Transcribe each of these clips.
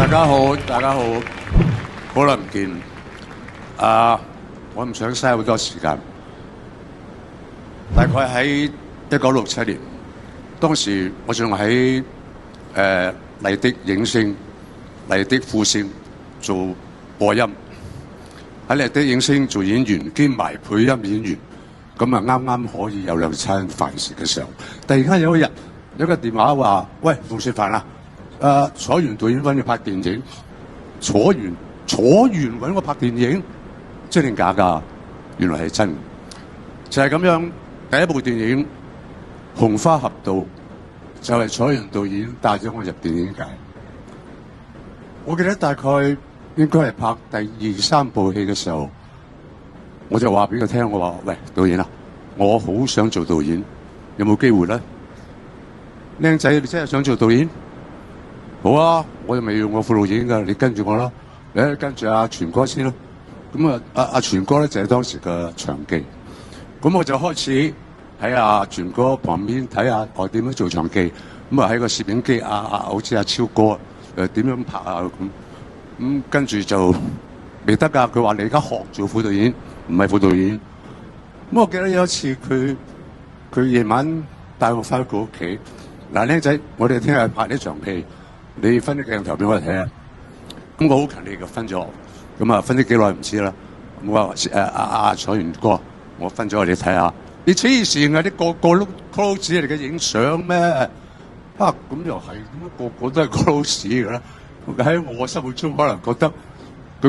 家好，大家好，好耐唔見。我唔想嘥好多時間。大概喺1967年，當時我仲喺麗的影星、麗的富星做播音，喺麗的影星做演員兼埋配音演員，咁啊啱啱可以有兩餐飯食嘅時候，突然間有一日有個電話話：喂，唔食飯啦！楚原導演揾你拍電影，楚原揾我拍電影，真定假㗎？原來係真，就係咁樣。第一部電影《紅花俠盜》就係楚原導演帶咗我入電影界。我記得大概應該係拍第2、3部戲嘅時候，我就話俾佢聽，我話：喂，導演啊，我好想做導演，有冇機會咧？靚仔，你真係想做導演？好啊，我又未用過副導演㗎，你跟住我啦，你跟住阿全哥先啦。咁阿全哥咧就係當時嘅場記，咁我就開始喺阿全哥旁邊睇下我點樣做場記，咁啊喺個攝影機好似阿超哥點樣拍啊咁跟住就未得㗎，佢話你而家學做副導演，唔係副導演。咁我記得有一次佢夜晚帶我翻佢屋企，嗱，靚仔，我哋聽日拍呢場戲。你分啲鏡頭俾我睇下，咁我好勤力嘅分咗，咁啊分咗幾耐唔知啦。咁我話楚原哥，我分咗你睇下，你黐線啊！啲個個都 close 嚟嘅影相咩？咁又係，點解個個都係 close 嘅咧？喺我心目中可能覺得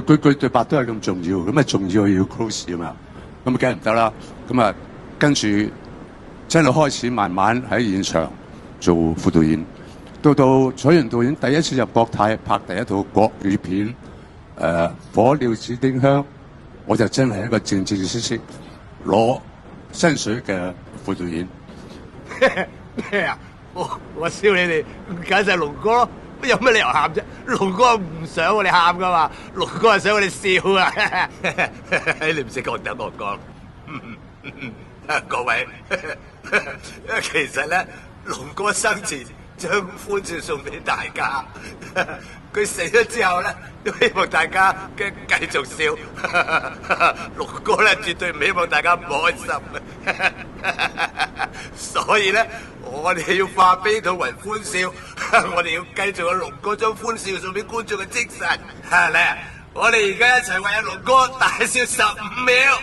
佢對白都係咁重要，咁啊重要要 close 啊嘛，咁梗係唔得啦。咁啊跟住真係開始慢慢喺現場做副導演。到楚原導演第一次入國泰拍第一套國語片，火鳥指丁香，我就真係一個正正式式攞薪水嘅副導演。咩啊？我笑你哋，梗係龍哥咯，有咩理由喊啫？龍哥唔想我哋喊噶嘛，龍哥係想我哋笑啊！你唔識講等我講，各位，其實咧，龍哥生前將歡笑送俾大家，佢死咗之後咧，都希望大家繼續笑。龍哥咧絕對唔希望大家唔開心，所以咧我哋要化悲痛為歡笑，我哋要繼續有龍哥將歡笑送俾觀眾嘅精神。嚟，我哋而家一齊為阿龍哥大笑15秒。